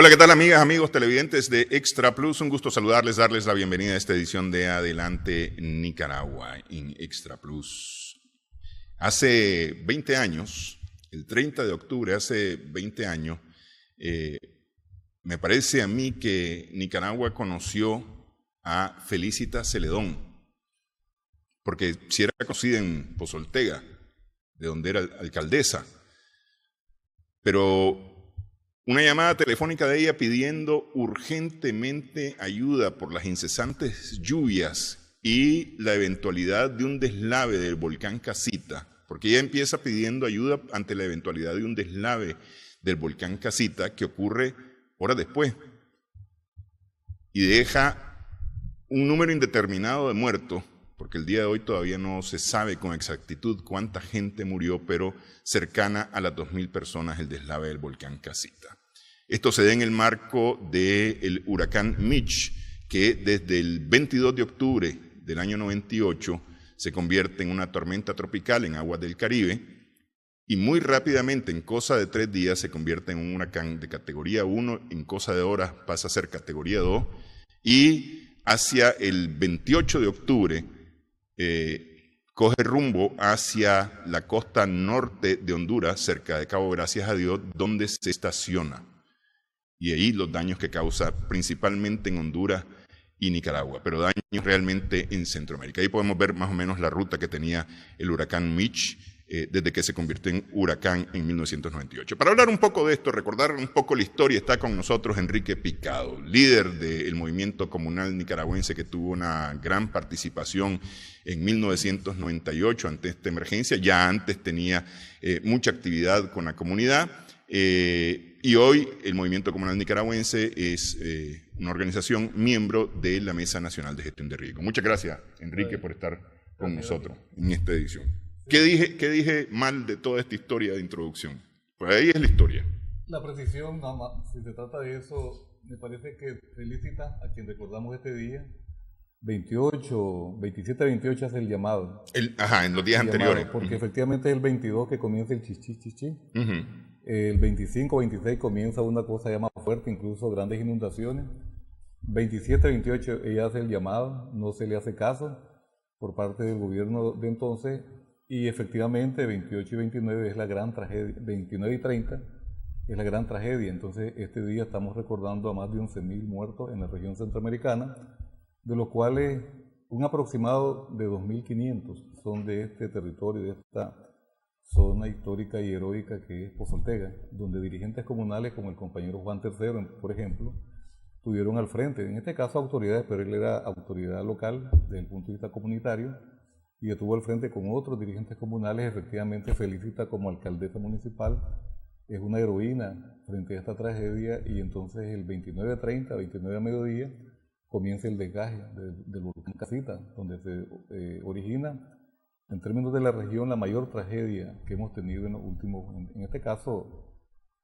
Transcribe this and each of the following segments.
Hola, ¿qué tal, amigas, amigos televidentes de Extra Plus? Un gusto saludarles, darles la bienvenida a esta edición de Adelante Nicaragua en Extra Plus. Hace 20 años, el 30 de octubre, hace 20 años, me parece a mí que Nicaragua conoció a Felicita Celedón, porque si era conocida en Pozoltega, de donde era alcaldesa, pero una llamada telefónica de ella pidiendo urgentemente ayuda por las incesantes lluvias y la eventualidad de un deslave del volcán Casita, porque ella empieza pidiendo ayuda ante la eventualidad de un deslave del volcán Casita que ocurre horas después y deja un número indeterminado de muertos, porque el día de hoy todavía no se sabe con exactitud cuánta gente murió, pero cercana a las 2.000 personas el deslave del volcán Casita. Esto se da en el marco del huracán Mitch, que desde el 22 de octubre del año 98 se convierte en una tormenta tropical en aguas del Caribe y muy rápidamente, en cosa de 3 días, se convierte en un huracán de categoría 1, en cosa de horas pasa a ser categoría 2 y hacia el 28 de octubre coge rumbo hacia la costa norte de Honduras, cerca de Cabo Gracias a Dios, donde se estaciona. Y ahí los daños que causa principalmente en Honduras y Nicaragua, pero daños realmente en Centroamérica. Ahí podemos ver más o menos la ruta que tenía el huracán Mitch desde que se convirtió en huracán en 1998. Para hablar un poco de esto, recordar un poco la historia, está con nosotros Enrique Picado, líder del movimiento comunal nicaragüense que tuvo una gran participación en 1998 ante esta emergencia. Ya antes tenía mucha actividad con la comunidad. Y hoy el Movimiento Comunal Nicaragüense es una organización miembro de la Mesa Nacional de Gestión de Riesgo. Muchas gracias, Enrique, por estar con nosotros en esta edición. ¿Qué dije mal de toda esta historia de introducción? Pues ahí es la historia. La precisión, nada más, si se trata de eso, me parece que Felicita, a quien recordamos este día, 27-28 hace el llamado. En los días anteriores. Porque efectivamente es el 22 que comienza el chichi. El 25-26 comienza una cosa ya más fuerte, incluso grandes inundaciones. 27-28 ella hace el llamado, no se le hace caso por parte del gobierno de entonces, y efectivamente 28 y 29 es la gran tragedia, 29 y 30 es la gran tragedia. Entonces este día estamos recordando a más de 11.000 muertos en la región centroamericana, de los cuales un aproximado de 2.500 son de este territorio, de esta zona histórica y heroica que es Pozoltega, donde dirigentes comunales como el compañero Juan III, por ejemplo, estuvieron al frente, en este caso autoridades, pero él era autoridad local desde el punto de vista comunitario y estuvo al frente con otros dirigentes comunales. Efectivamente Felicita como alcaldesa municipal es una heroína frente a esta tragedia, y entonces el 29-30, 29 a mediodía, comienza el desgaje del volcán Casita, donde se origina, en términos de la región, la mayor tragedia que hemos tenido en los últimos, en este caso,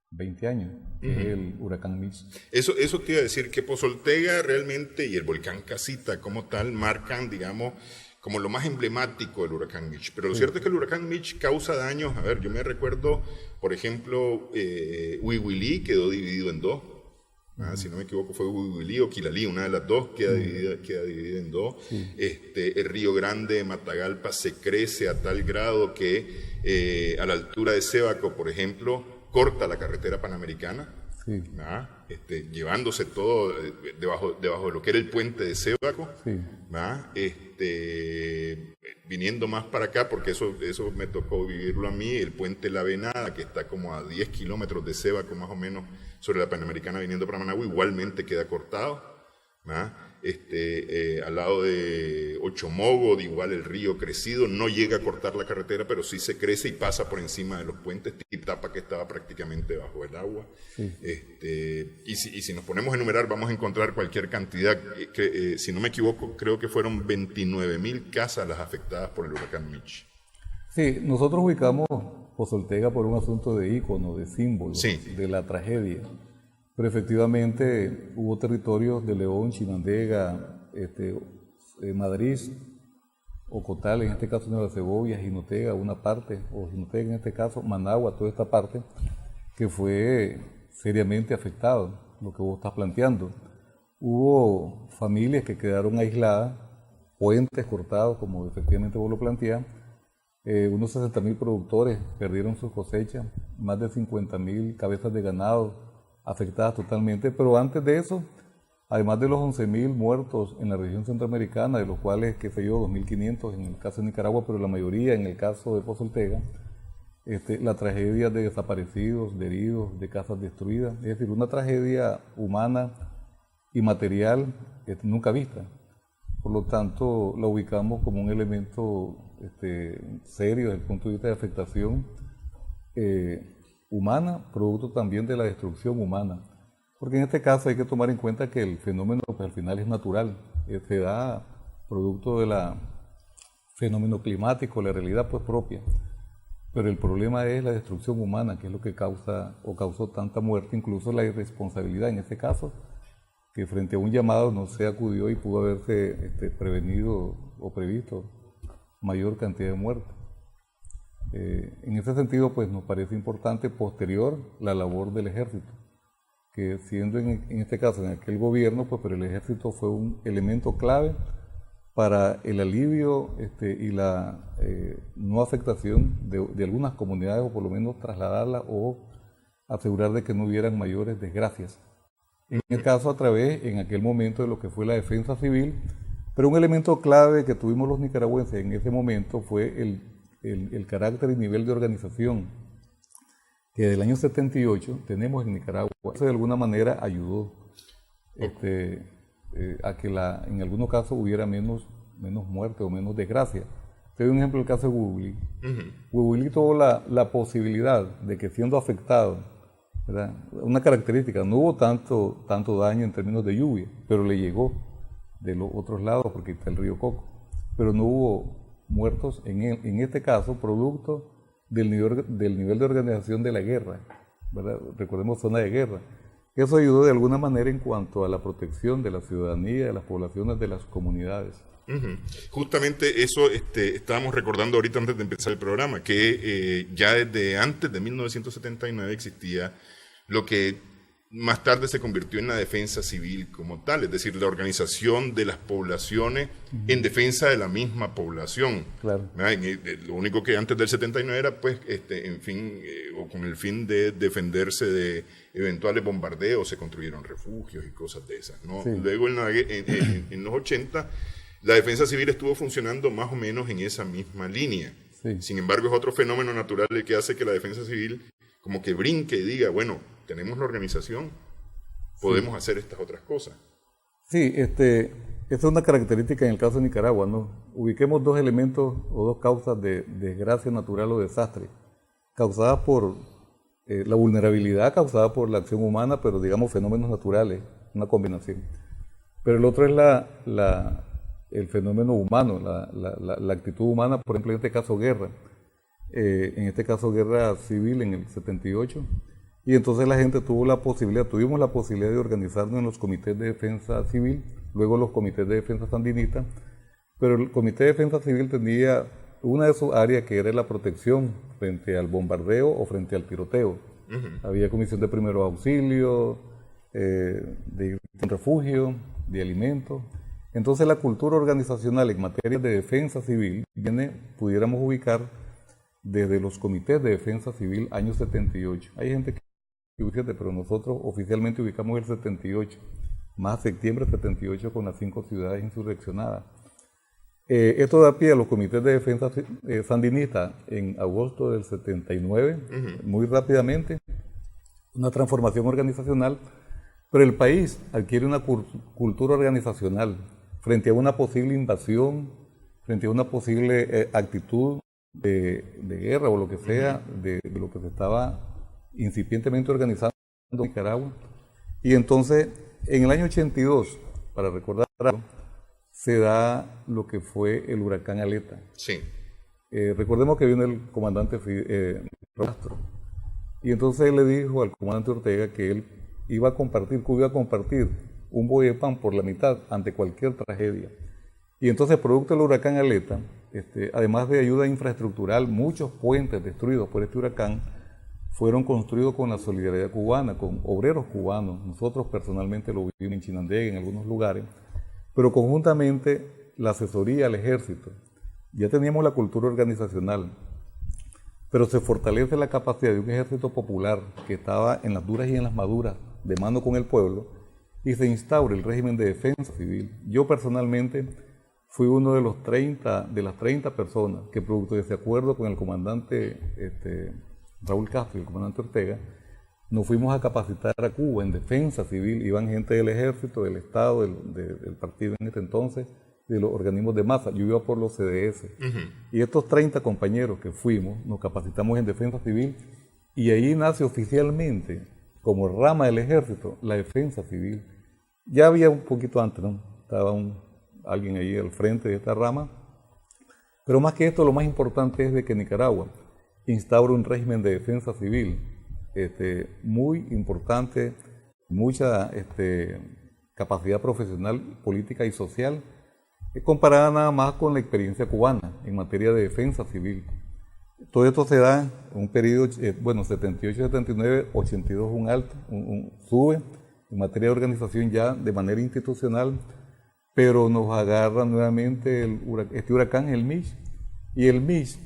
20 años, que es el huracán Mitch. Eso te iba a decir, que Pozoltega realmente y el volcán Casita como tal marcan, digamos, como lo más emblemático del huracán Mitch. Pero lo cierto es que el huracán Mitch causa daños. A ver, yo me recuerdo, por ejemplo, Huihuilí quedó dividido en dos. Si no me equivoco fue Huihuilí o Quilalí, una de las dos queda dividida en dos. El Río Grande de Matagalpa se crece a tal grado que a la altura de Sébaco, por ejemplo, corta la carretera panamericana, llevándose todo debajo de lo que era el puente de Sébaco, viniendo más para acá, porque eso me tocó vivirlo a mí, el puente La Venada, que está como a 10 kilómetros de Sébaco más o menos, sobre la Panamericana viniendo para Managua, igualmente queda cortado. Al lado de Ochomogo, igual el río crecido, no llega a cortar la carretera, pero sí se crece y pasa por encima de los puentes, Tapa, que estaba prácticamente bajo el agua. Y si nos ponemos a enumerar, vamos a encontrar cualquier cantidad, si no me equivoco, creo que fueron 29.000 casas las afectadas por el huracán Mitch. Sí, nosotros ubicamos Pozoltega por un asunto de ícono, de símbolo, de la tragedia. Pero efectivamente hubo territorios de León, Chinandega, Madrid, Ocotal, en este caso Nueva Segovia, Jinotega, una parte, o Jinotega en este caso, Managua, toda esta parte, que fue seriamente afectado. lo que vos estás planteando. Hubo familias que quedaron aisladas, puentes cortados, como efectivamente vos lo planteás. Unos 60.000 productores perdieron sus cosechas, más de 50.000 cabezas de ganado afectadas totalmente, pero antes de eso, además de los 11.000 muertos en la región centroamericana, de los cuales, 2.500 en el caso de Nicaragua, pero la mayoría en el caso de Pozo Ortega, la tragedia de desaparecidos, de heridos, de casas destruidas, es decir, una tragedia humana y material nunca vista. Por lo tanto, la ubicamos como un elemento serio desde el punto de vista de afectación humana, producto también de la destrucción humana. Porque en este caso hay que tomar en cuenta que el fenómeno pues, al final es natural, se da producto del fenómeno climático, la realidad pues propia. Pero el problema es la destrucción humana, que es lo que causa o causó tanta muerte, incluso la irresponsabilidad en este caso, que frente a un llamado no se acudió y pudo haberse prevenido o previsto mayor cantidad de muertes. En ese sentido, pues nos parece importante posterior la labor del ejército, que siendo en este caso en aquel gobierno, pues pero el ejército fue un elemento clave para el alivio y la no afectación de algunas comunidades, o por lo menos trasladarlas o asegurar de que no hubieran mayores desgracias. En el caso a través, en aquel momento, de lo que fue la defensa civil, pero un elemento clave que tuvimos los nicaragüenses en ese momento fue el carácter y nivel de organización que del año 78 tenemos en Nicaragua. Eso de alguna manera ayudó a que en algunos casos hubiera menos muerte o menos desgracia. Te doy un ejemplo, el caso de Huehuilí. Huehuilí tuvo la posibilidad de que siendo afectado, ¿verdad? Una característica, no hubo tanto daño en términos de lluvia, pero le llegó de los otros lados porque está el río Coco, pero no hubo muertos en este caso producto del nivel de organización de la guerra, ¿verdad? Recordemos zona de guerra. Eso ayudó de alguna manera en cuanto a la protección de la ciudadanía, de las poblaciones, de las comunidades. Justamente eso estábamos recordando ahorita antes de empezar el programa, que ya desde antes de 1979 existía lo que más tarde se convirtió en la defensa civil como tal, es decir, la organización de las poblaciones en defensa de la misma población. Claro. Lo único que antes del 79 era, pues, o con el fin de defenderse de eventuales bombardeos, se construyeron refugios y cosas de esas, ¿no? Sí. Luego, en los 80, la defensa civil estuvo funcionando más o menos en esa misma línea. Sí. Sin embargo, es otro fenómeno natural el que hace que la defensa civil como que brinque y diga, bueno, tenemos la organización, podemos hacer estas otras cosas. Sí, esta es una característica en el caso de Nicaragua, ¿no? Ubiquemos dos elementos o dos causas de desgracia natural o desastre, causadas por la vulnerabilidad causada por la acción humana, pero digamos fenómenos naturales, una combinación. Pero el otro es el fenómeno humano, la actitud humana, por ejemplo, en este caso guerra. En este caso guerra civil en el 78, y entonces la gente tuvimos la posibilidad de organizarnos en los comités de defensa civil, luego los comités de defensa sandinista, pero el comité de defensa civil tenía una de sus áreas que era la protección frente al bombardeo o frente al tiroteo. Había comisión de primeros auxilios, de refugio, de alimentos. Entonces la cultura organizacional en materia de defensa civil pudiéramos ubicar desde los comités de defensa civil año 78. Hay gente que ubica, pero nosotros oficialmente ubicamos el 78, más septiembre 78 con las 5 ciudades insurreccionadas. Esto da pie a los comités de defensa sandinistas en agosto del 79, muy rápidamente, una transformación organizacional, pero el país adquiere una cultura organizacional frente a una posible invasión, frente a una posible actitud de guerra o lo que sea, de lo que se estaba incipientemente organizando en Nicaragua. Y entonces, en el año 82, para recordar, se da lo que fue el huracán Aleta. Sí. Recordemos que vino el comandante Castro. Y entonces él le dijo al comandante Ortega que él iba a compartir un bollo de pan por la mitad ante cualquier tragedia. Y entonces, producto del huracán Aleta, además de ayuda infraestructural, muchos puentes destruidos por este huracán fueron construidos con la solidaridad cubana, con obreros cubanos. Nosotros personalmente lo vivimos en Chinandega, en algunos lugares, pero conjuntamente la asesoría al ejército. Ya teníamos la cultura organizacional, pero se fortalece la capacidad de un ejército popular que estaba en las duras y en las maduras, de mano con el pueblo, y se instaura el régimen de defensa civil. Yo personalmente fui uno de las 30 personas que, producto de ese acuerdo con el comandante Raúl Castro y el comandante Ortega, nos fuimos a capacitar a Cuba en defensa civil. Iban gente del ejército, del Estado, del partido en ese entonces, de los organismos de masa. Yo iba por los CDS. Y estos 30 compañeros que fuimos, nos capacitamos en defensa civil, y ahí nace oficialmente, como rama del ejército, la defensa civil. Ya había un poquito antes, ¿no? Estaba alguien ahí al frente de esta rama. Pero más que esto, lo más importante es de que Nicaragua instaura un régimen de defensa civil muy importante, mucha capacidad profesional, política y social, comparada nada más con la experiencia cubana en materia de defensa civil. Todo esto se da en un periodo, 78, 79, 82 un alto, sube en materia de organización ya de manera institucional, pero nos agarra nuevamente este huracán, el Mitch, y el Mitch...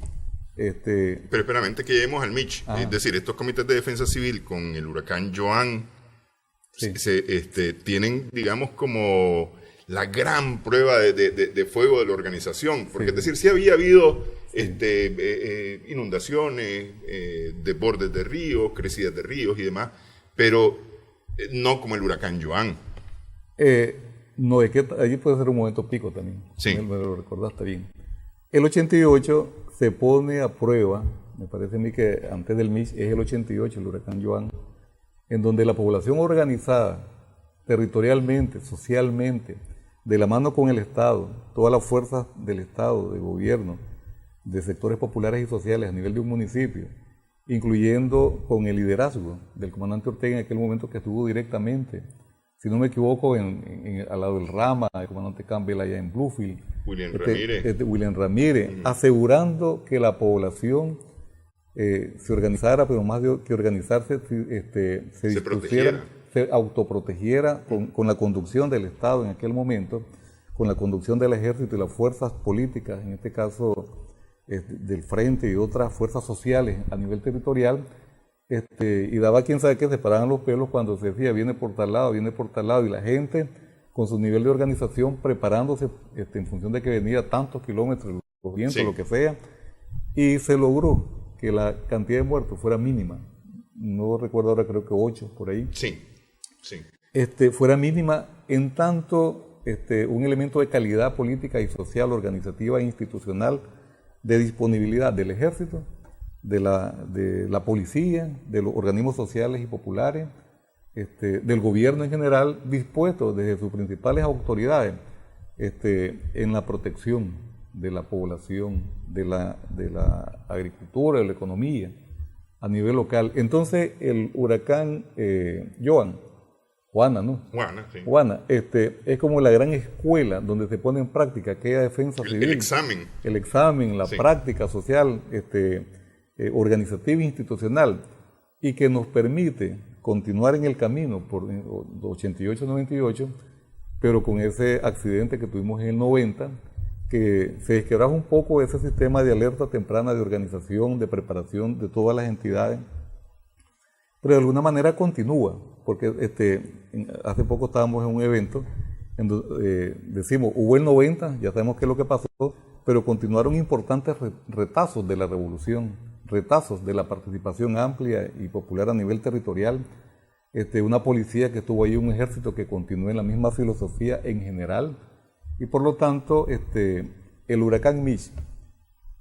Pero espéramente que lleguemos al Mitch. Es decir, estos comités de defensa civil con el huracán Joan tienen, digamos, como la gran prueba de fuego de la organización. Porque es decir, sí había habido inundaciones, desbordes de ríos, crecidas de ríos y demás, pero no como el huracán Joan. No, es que allí puede ser un momento pico también. Sí. Me lo recordaste bien. El 88 se pone a prueba, me parece a mí que antes del Mitch es el 88, el huracán Joan, en donde la población organizada territorialmente, socialmente, de la mano con el Estado, todas las fuerzas del Estado, de gobierno, de sectores populares y sociales a nivel de un municipio, incluyendo con el liderazgo del comandante Ortega en aquel momento, que estuvo directamente, si no me equivoco, al lado del Rama, el comandante Campbell allá en Bluefield, William Ramírez, asegurando que la población se organizara, pero más que organizarse, se autoprotegiera con la conducción del Estado en aquel momento, con la conducción del ejército y las fuerzas políticas, en este caso del Frente y otras fuerzas sociales a nivel territorial, y daba quien sabe que se paraban los pelos cuando se decía viene por tal lado, y la gente con su nivel de organización preparándose en función de que venía tantos kilómetros, los vientos, lo que sea, y se logró que la cantidad de muertos fuera mínima. No recuerdo ahora, creo que 8 por ahí. Sí. Fuera mínima, en tanto un elemento de calidad política y social, organizativa e institucional, de disponibilidad del ejército, de la policía, de los organismos sociales y populares, del gobierno en general, dispuesto desde sus principales autoridades en la protección de la población, de la agricultura, de la economía a nivel local. Entonces el huracán Juana, ¿no? Sí. Juana, es como la gran escuela donde se pone en práctica aquella defensa civil. El examen, la práctica social, organizativa e institucional, y que nos permite continuar en el camino por 88-98, pero con ese accidente que tuvimos en el 90, que se desquebraja un poco ese sistema de alerta temprana, de organización, de preparación de todas las entidades, pero de alguna manera continúa, porque hace poco estábamos en un evento, decimos, hubo el 90, ya sabemos qué es lo que pasó, pero continuaron importantes retazos de la revolución, retazos de la participación amplia y popular a nivel territorial, una policía que estuvo ahí, un ejército que continuó en la misma filosofía en general, y por lo tanto el huracán Mitch,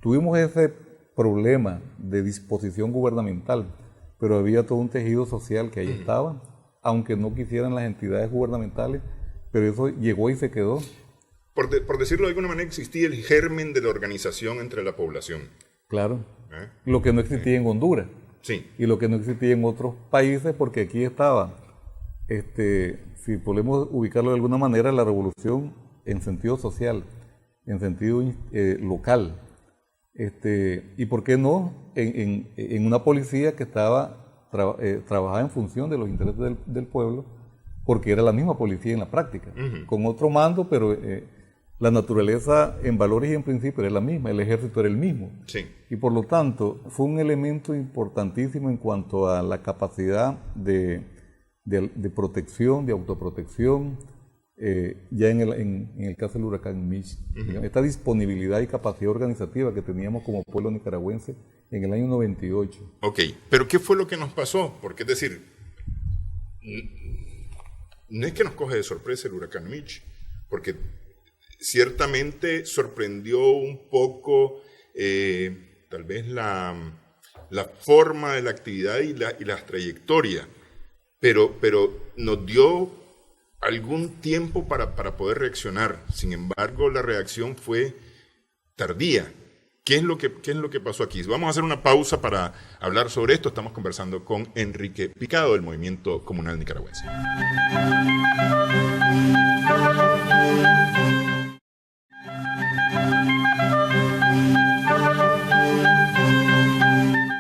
tuvimos ese problema de disposición gubernamental, pero había todo un tejido social que ahí estaba, aunque no quisieran las entidades gubernamentales, pero eso llegó y se quedó. Por decirlo de alguna manera, existía el germen de la organización entre la población. Claro. Lo que no existía en Honduras. Sí. Y lo que no existía en otros países, porque aquí estaba, si podemos ubicarlo de alguna manera, la revolución en sentido social, en sentido local, Y por qué no en una policía que trabajaba en función de los intereses del pueblo, porque era la misma policía en la práctica, con otro mando, pero la naturaleza en valores y en principios era la misma, el ejército era el mismo. Sí. Y por lo tanto fue un elemento importantísimo en cuanto a la capacidad de protección, de autoprotección, ya en el caso del huracán Mitch. Esta disponibilidad y capacidad organizativa que teníamos como pueblo nicaragüense en el año 98. Ok, pero ¿qué fue lo que nos pasó? Porque es decir, no es que nos coge de sorpresa el huracán Mitch, porque ciertamente sorprendió un poco tal vez la forma de la actividad y la trayectoria, pero nos dio algún tiempo para poder reaccionar. Sin embargo, la reacción fue tardía. ¿Qué es lo que pasó aquí? Vamos a hacer una pausa para hablar sobre esto. Estamos conversando con Enrique Picado del Movimiento Comunal Nicaragüense.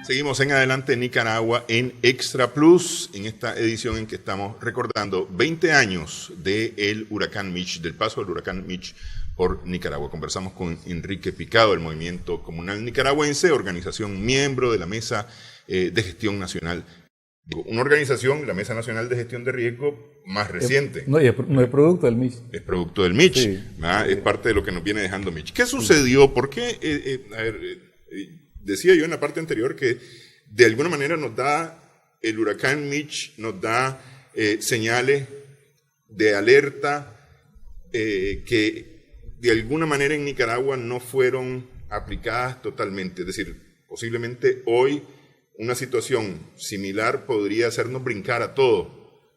Seguimos en Adelante Nicaragua en Extra Plus, en esta edición en que estamos recordando 20 años del huracán Mitch, del paso del huracán Mitch por Nicaragua. Conversamos con Enrique Picado del Movimiento Comunal Nicaragüense, organización miembro de la Mesa de Gestión Nacional. Una organización, la Mesa Nacional de Gestión de Riesgo, más reciente. No es producto del Mitch. Es producto del Mitch, sí. Es parte de lo que nos viene dejando Mitch. ¿Qué sucedió? ¿Por qué? Decía yo en la parte anterior que de alguna manera nos da, el huracán Mitch nos da señales de alerta que de alguna manera en Nicaragua no fueron aplicadas totalmente. Es decir, posiblemente hoy una situación similar podría hacernos brincar a todos,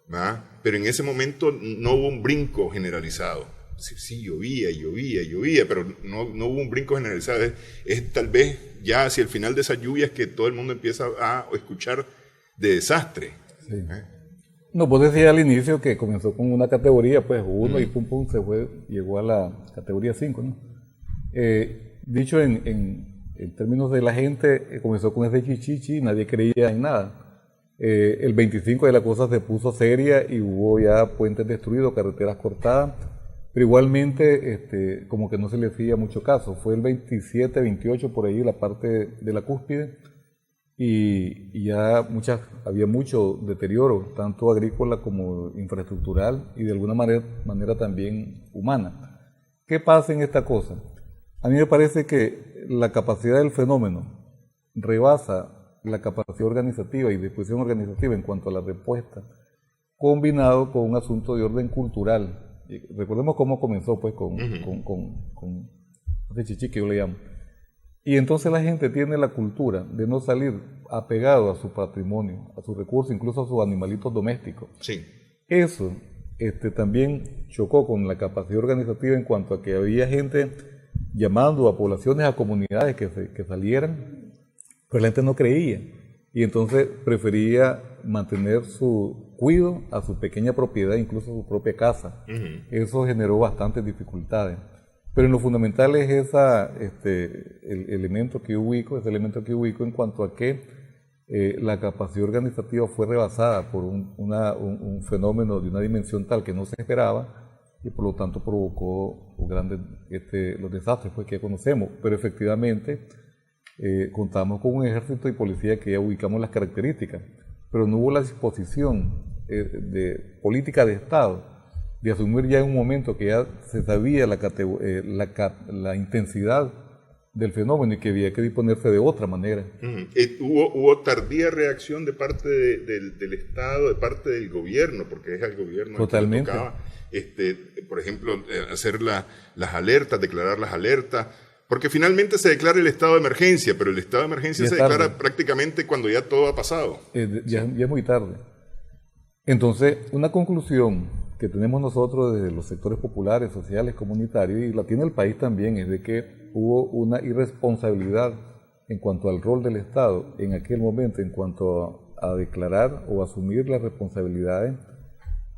¿verdad? Pero en ese momento no hubo un brinco generalizado. Es decir, sí, llovía, pero no hubo un brinco generalizado. Es tal vez ya hacia el final de esas lluvias que todo el mundo empieza a escuchar de desastre. Sí. No, vos decías al inicio que comenzó con una categoría, pues 1 y pum, llegó a la categoría 5, ¿no? Dicho en términos de la gente, comenzó con ese chichichi, nadie creía en nada. El 25 de la cosa se puso seria y hubo ya puentes destruidos, carreteras cortadas, pero igualmente como que no se le hacía mucho caso. Fue el 27, 28 por ahí la parte de la cúspide y ya había mucho deterioro, tanto agrícola como infraestructural y de alguna manera también humana. ¿Qué pasa en esta cosa? A mí me parece que la capacidad del fenómeno rebasa la capacidad organizativa y disposición organizativa en cuanto a la respuesta, combinado con un asunto de orden cultural. Recordemos cómo comenzó pues con ese chichi que yo le llamo. Y entonces la gente tiene la cultura de no salir apegado a su patrimonio, a sus recursos, incluso a sus animalitos domésticos. Sí. Eso también chocó con la capacidad organizativa en cuanto a que había gente llamando a poblaciones, a comunidades que salieran, pero la gente no creía. Y entonces prefería mantener su cuidado a su pequeña propiedad, incluso a su propia casa. Eso generó bastantes dificultades. Pero en lo fundamental es el elemento que yo ubico, en cuanto a que la capacidad organizativa fue rebasada por un fenómeno de una dimensión tal que no se esperaba y por lo tanto provocó los desastres pues, que conocemos. Pero efectivamente contamos con un ejército y policía que ya ubicamos las características, pero no hubo la disposición de política de Estado de asumir ya en un momento que ya se sabía la intensidad del fenómeno y que había que disponerse de otra manera. Hubo tardía reacción de parte del Estado, de parte del gobierno, porque es al gobierno totalmente que le tocaba, por ejemplo, hacer las alertas, declarar las alertas, porque finalmente se declara el estado de emergencia, pero el estado de emergencia se declara prácticamente cuando ya todo ha pasado. Ya es muy tarde. Entonces, una conclusión que tenemos nosotros desde los sectores populares, sociales, comunitarios, y la tiene el país también, es de que hubo una irresponsabilidad en cuanto al rol del Estado en aquel momento, en cuanto a declarar o asumir las responsabilidades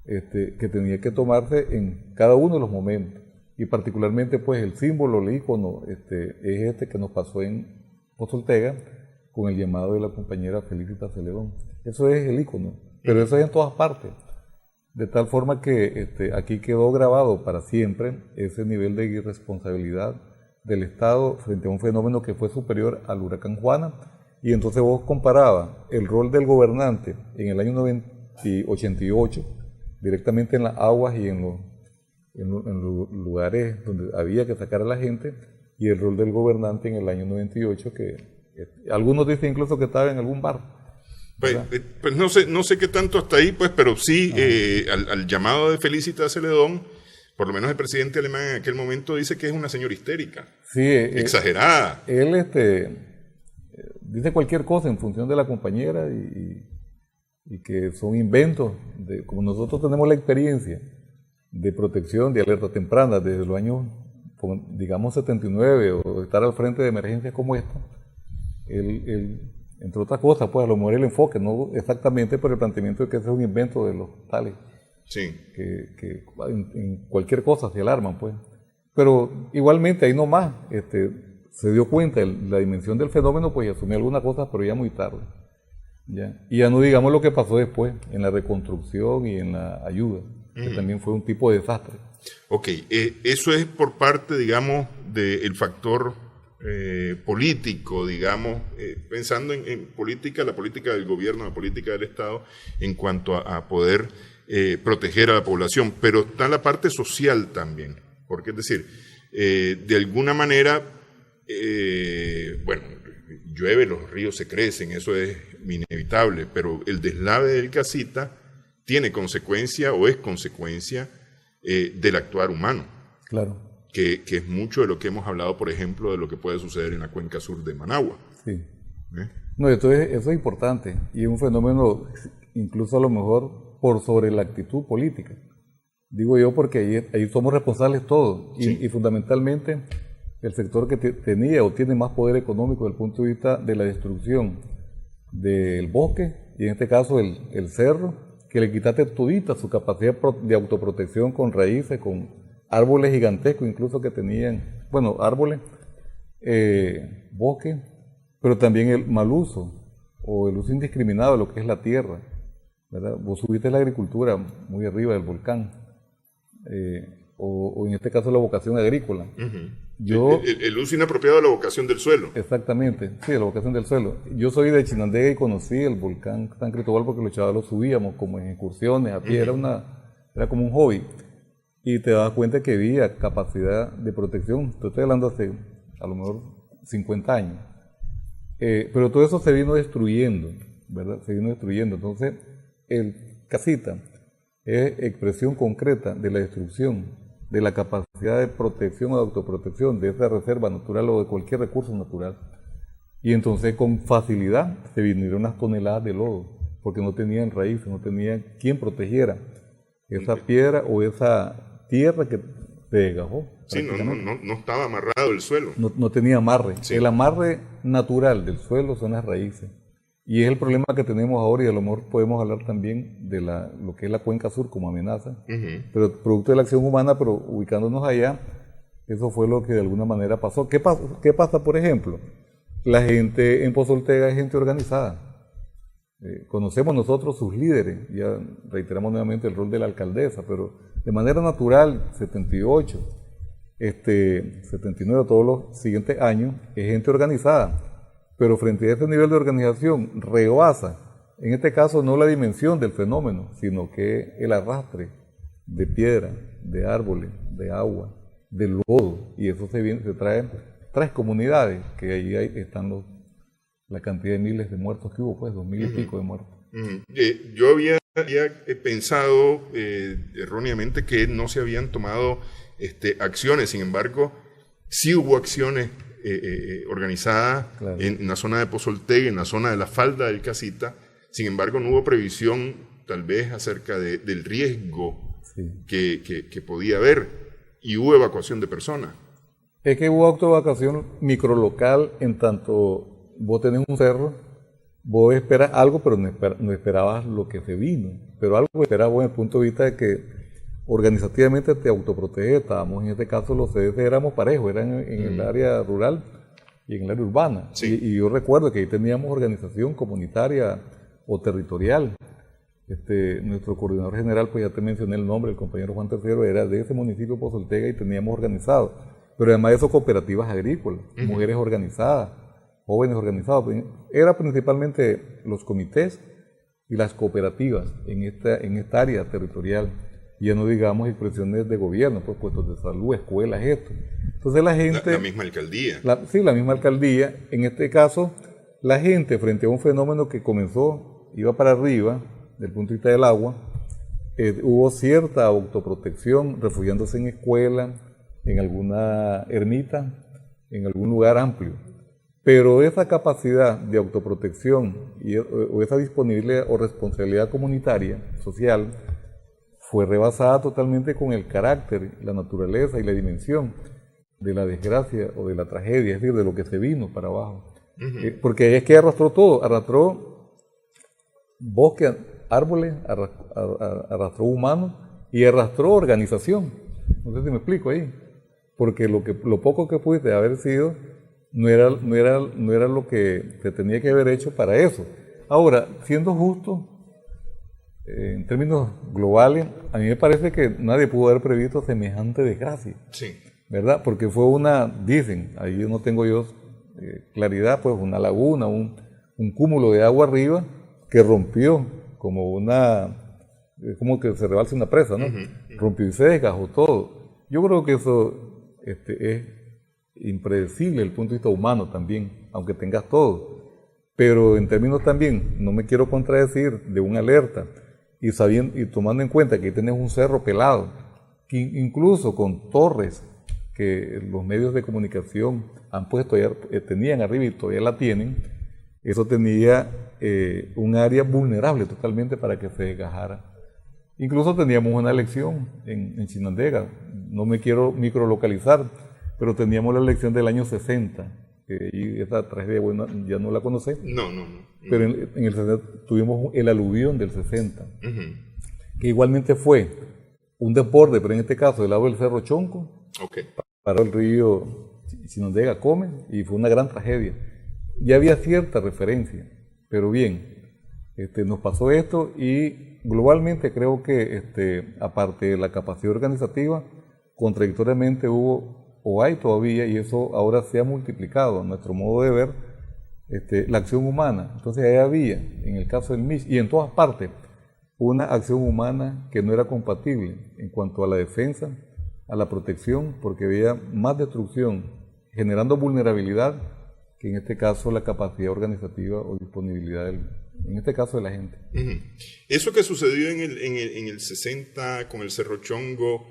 que tenía que tomarse en cada uno de los momentos. Y particularmente, pues, el símbolo, el ícono, es que nos pasó en Pozo Ortega, con el llamado de la compañera Felicitas Celedón. Eso es el ícono, pero eso es en todas partes. De tal forma que aquí quedó grabado para siempre ese nivel de irresponsabilidad del Estado frente a un fenómeno que fue superior al huracán Juana. Y entonces vos comparabas el rol del gobernante en el año 88, directamente en las aguas y en los lugares donde había que sacar a la gente, y el rol del gobernante en el año 98, que algunos dicen incluso que estaba en algún bar. Pues no sé qué tanto hasta ahí, pues, pero sí, al llamado de Felicitas Celedón, por lo menos el presidente alemán en aquel momento dice que es una señora histérica, sí, exagerada. Él dice cualquier cosa en función de la compañera y que son inventos, como nosotros tenemos la experiencia de protección, de alerta temprana desde los años, digamos, 79, o estar al frente de emergencias como esta. Él, entre otras cosas, pues a lo mejor el enfoque, no exactamente por el planteamiento de que ese es un invento de los tales, sí, que en cualquier cosa se alarman, pues. Pero igualmente ahí nomás se dio cuenta de la dimensión del fenómeno, pues, y asumió algunas cosas, pero ya muy tarde. ¿Ya? Y ya no digamos lo que pasó después, en la reconstrucción y en la ayuda, que también fue un tipo de desastre. Ok, eso es por parte, digamos, del factor político, digamos, pensando en política, la política del gobierno, la política del Estado, en cuanto a poder proteger a la población, pero está la parte social también, porque es decir, de alguna manera, bueno, llueve, los ríos se crecen, eso es inevitable, pero el deslave del Casita tiene consecuencia o es consecuencia del actuar humano. Claro. Que es mucho de lo que hemos hablado, por ejemplo, de lo que puede suceder en la cuenca sur de Managua. Sí. No, eso es importante, y es un fenómeno incluso a lo mejor por sobre la actitud política. Digo yo porque ahí somos responsables todos, sí. y fundamentalmente el sector que tenía o tiene más poder económico desde el punto de vista de la destrucción del bosque, y en este caso el cerro, que le quitaste todita su capacidad de autoprotección con raíces, con árboles gigantescos incluso que tenían, bueno, árboles, bosques, pero también el mal uso o el uso indiscriminado de lo que es la tierra, ¿verdad? Vos subiste la agricultura muy arriba del volcán, o en este caso la vocación agrícola. El uso inapropiado de la vocación del suelo. Exactamente, sí, la vocación del suelo. Yo soy de Chinandega y conocí el volcán San Cristóbal porque los chavales subíamos como en excursiones, a pie, era como un hobby. Y te das cuenta que había capacidad de protección. Te estoy hablando hace a lo mejor 50 años. Pero todo eso se vino destruyendo, ¿verdad? Se vino destruyendo. Entonces, el Casita es expresión concreta de la destrucción, de la capacidad de protección o de autoprotección de esa reserva natural o de cualquier recurso natural. Y entonces, con facilidad, se vinieron unas toneladas de lodo, porque no tenían raíces, no tenían quien protegiera esa piedra o esa tierra que se desgajó. Sí, no estaba amarrado el suelo. No tenía amarre. Sí. El amarre natural del suelo son las raíces. Y es el problema que tenemos ahora, y a lo mejor podemos hablar también de lo que es la cuenca sur como amenaza. Pero producto de la acción humana, pero ubicándonos allá, eso fue lo que de alguna manera pasó. ¿Qué pasa, por ejemplo? La gente en Pozo Ortega es gente organizada. Conocemos nosotros sus líderes, ya reiteramos nuevamente el rol de la alcaldesa, pero de manera natural, 78, 79, todos los siguientes años, es gente organizada, pero frente a ese nivel de organización rebasa, en este caso no la dimensión del fenómeno, sino que el arrastre de piedra, de árboles, de agua, de lodo, y eso se trae 3 comunidades, que ahí están la cantidad de miles de muertos que hubo, pues 2000 y pico de muertos. Yo había pensado erróneamente que no se habían tomado acciones, sin embargo, sí hubo acciones organizadas, claro, en la zona de Pozo Ortega, en la zona de la falda del Casita. Sin embargo, no hubo previsión tal vez acerca del riesgo, sí, que podía haber, y hubo evacuación de personas. Es que hubo autoevacuación microlocal, en tanto vos tenés un cerro, vos esperas algo, pero no esperabas lo que se vino, pero algo esperabas desde el punto de vista de que organizativamente te autoproteges. Estábamos, en este caso los CDC éramos parejos, eran en el área rural, y en el área urbana. Sí. Y yo recuerdo que ahí teníamos organización comunitaria o territorial. Nuestro coordinador general, pues ya te mencioné el nombre, el compañero Juan Tercero, era de ese municipio Pozo Ortega y teníamos organizado. Pero además de eso, cooperativas agrícolas, mujeres organizadas, jóvenes organizados. Era principalmente los comités y las cooperativas en esta área territorial. Y ya no digamos expresiones de gobierno, pues puestos de salud, escuelas, esto. Entonces la gente... La misma alcaldía. Sí, la misma alcaldía. En este caso, la gente frente a un fenómeno que comenzó, iba para arriba, desde el punto de vista del agua, hubo cierta autoprotección, refugiándose en escuela, en alguna ermita, en algún lugar amplio. Pero esa capacidad de autoprotección o esa disponibilidad o responsabilidad comunitaria, social, fue rebasada totalmente con el carácter, la naturaleza y la dimensión de la desgracia o de la tragedia, es decir, de lo que se vino para abajo. Porque es que arrastró todo, arrastró bosque, árboles, arrastró humanos y arrastró organización. No sé si me explico ahí. Porque lo poco que pudiste haber sido no era lo que te tenía que haber hecho para eso. Ahora, siendo justo, en términos globales, a mí me parece que nadie pudo haber previsto semejante desgracia. Sí. ¿Verdad? Porque fue dicen, ahí no tengo yo claridad, pues una laguna, un cúmulo de agua arriba que rompió como que se rebalsa una presa, ¿no? Rompió y se desgajó todo. Yo creo que eso es impredecible desde el punto de vista humano también, aunque tengas todo. Pero en términos también, no me quiero contradecir, de una alerta, y tomando en cuenta que ahí tenés un cerro pelado, que incluso con torres que los medios de comunicación han puesto, tenían arriba y todavía la tienen, eso tenía un área vulnerable totalmente para que se desgajara. Incluso teníamos una elección en Chinandega, no me quiero microlocalizar, pero teníamos la elección del año 60, y esa tragedia, bueno, ya no la conocé. No. Pero en el 60 tuvimos el aluvión del 60, que igualmente fue un deporte, pero en este caso del lado del Cerro Chonco, para el río Chinandega, Come, y fue una gran tragedia. Ya había cierta referencia, pero bien, nos pasó esto y globalmente creo que aparte de la capacidad organizativa, contradictoriamente hubo o hay todavía, y eso ahora se ha multiplicado a nuestro modo de ver, la acción humana. Entonces ahí había, en el caso del MICH y en todas partes, una acción humana que no era compatible en cuanto a la defensa, a la protección, porque había más destrucción, generando vulnerabilidad, que en este caso la capacidad organizativa o disponibilidad, en este caso de la gente. Eso que sucedió en el 60 con el Cerro Chongo,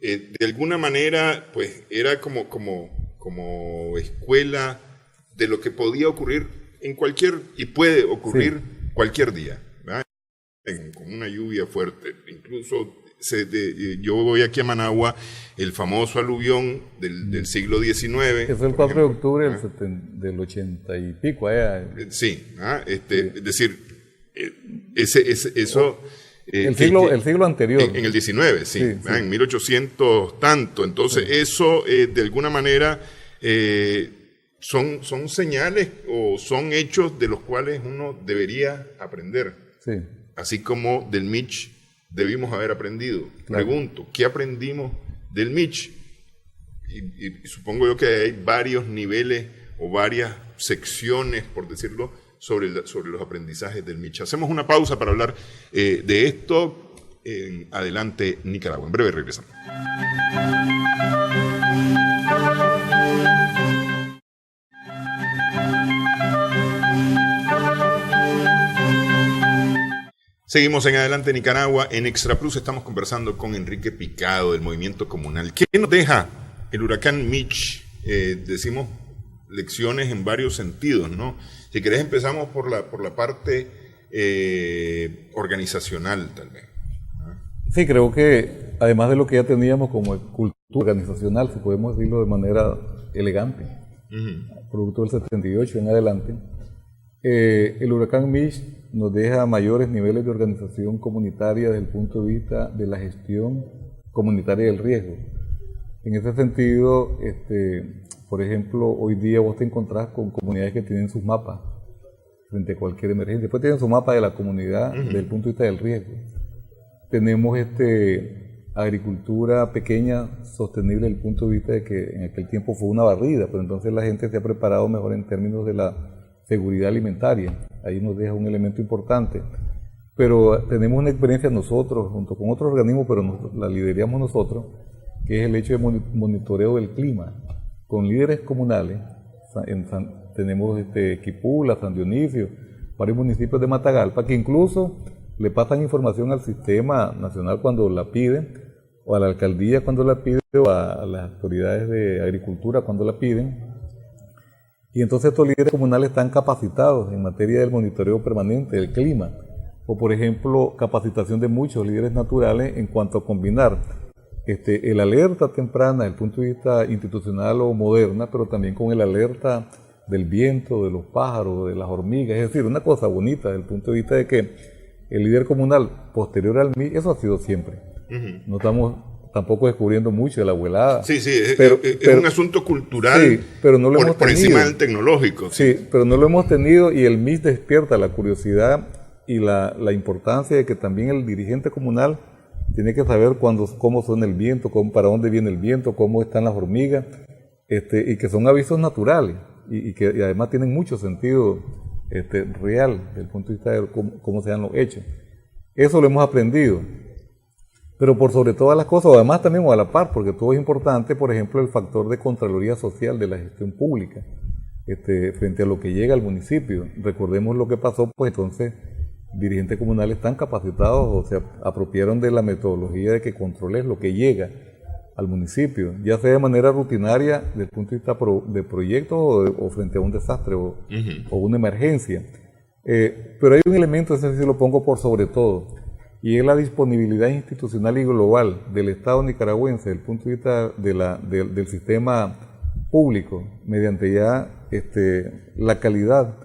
de alguna manera, pues era como escuela de lo que podía ocurrir y puede ocurrir cualquier día, ¿verdad? Con una lluvia fuerte. Incluso yo voy aquí a Managua, el famoso aluvión del siglo XIX. Es el 4 de octubre del 80 y pico. Sí, es decir, eso... el siglo anterior. En el 19, sí. En 1800 tanto. Entonces, eso de alguna manera son señales o son hechos de los cuales uno debería aprender. Sí. Así como del Mitch debimos haber aprendido. Claro. Pregunto, ¿qué aprendimos del Mitch? Y supongo yo que hay varios niveles o varias secciones, por decirlo, sobre los aprendizajes del Mitch. Hacemos una pausa para hablar de esto. Adelante, Nicaragua. En breve regresamos. Seguimos en Adelante Nicaragua. En Extra Plus estamos conversando con Enrique Picado del Movimiento Comunal. ¿Qué nos deja el huracán Mitch? Decimos lecciones en varios sentidos, ¿no? Si querés empezamos por la parte organizacional, tal vez. Sí, creo que además de lo que ya teníamos como cultura organizacional, si podemos decirlo de manera elegante, producto del 78 en adelante, el huracán Mitch nos deja mayores niveles de organización comunitaria desde el punto de vista de la gestión comunitaria del riesgo. En ese sentido, Por ejemplo, hoy día vos te encontrás con comunidades que tienen sus mapas frente a cualquier emergencia. Después tienen su mapa de la comunidad desde el punto de vista del riesgo. Tenemos agricultura pequeña, sostenible desde el punto de vista de que en aquel tiempo fue una barrida, pero entonces la gente se ha preparado mejor en términos de la seguridad alimentaria. Ahí nos deja un elemento importante. Pero tenemos una experiencia nosotros, junto con otros organismos, pero la lideramos nosotros, que es el hecho de monitoreo del clima, con líderes comunales. Tenemos Quipula, San Dionisio, varios municipios de Matagalpa, que incluso le pasan información al sistema nacional cuando la piden, o a la alcaldía cuando la piden, o a las autoridades de agricultura cuando la piden. Y entonces estos líderes comunales están capacitados en materia del monitoreo permanente del clima, o por ejemplo, capacitación de muchos líderes naturales en cuanto a combinar el alerta temprana desde el punto de vista institucional o moderna, pero también con el alerta del viento, de los pájaros, de las hormigas, es decir, una cosa bonita desde el punto de vista de que el líder comunal posterior al MIS, eso ha sido siempre. No estamos tampoco descubriendo mucho de la abuelada. Sí, es un asunto cultural, sí, pero no lo hemos por tenido. Encima del tecnológico. Sí, pero no lo hemos tenido y el MIS despierta la curiosidad y la importancia de que también el dirigente comunal tiene que saber cómo suena el viento, para dónde viene el viento, cómo están las hormigas, y que son avisos naturales y que además tienen mucho sentido real desde el punto de vista de cómo se dan los hechos. Eso lo hemos aprendido. Pero por sobre todas las cosas, o además también o a la par, porque todo es importante, por ejemplo, el factor de contraloría social de la gestión pública frente a lo que llega al municipio. Recordemos lo que pasó, pues entonces dirigentes comunales están capacitados o se apropiaron de la metodología de que controles lo que llega al municipio, ya sea de manera rutinaria desde el punto de vista de proyectos o frente a un desastre o una emergencia. Pero hay un elemento, ese sí lo pongo por sobre todo, y es la disponibilidad institucional y global del Estado nicaragüense desde el punto de vista del sistema público, mediante ya la calidad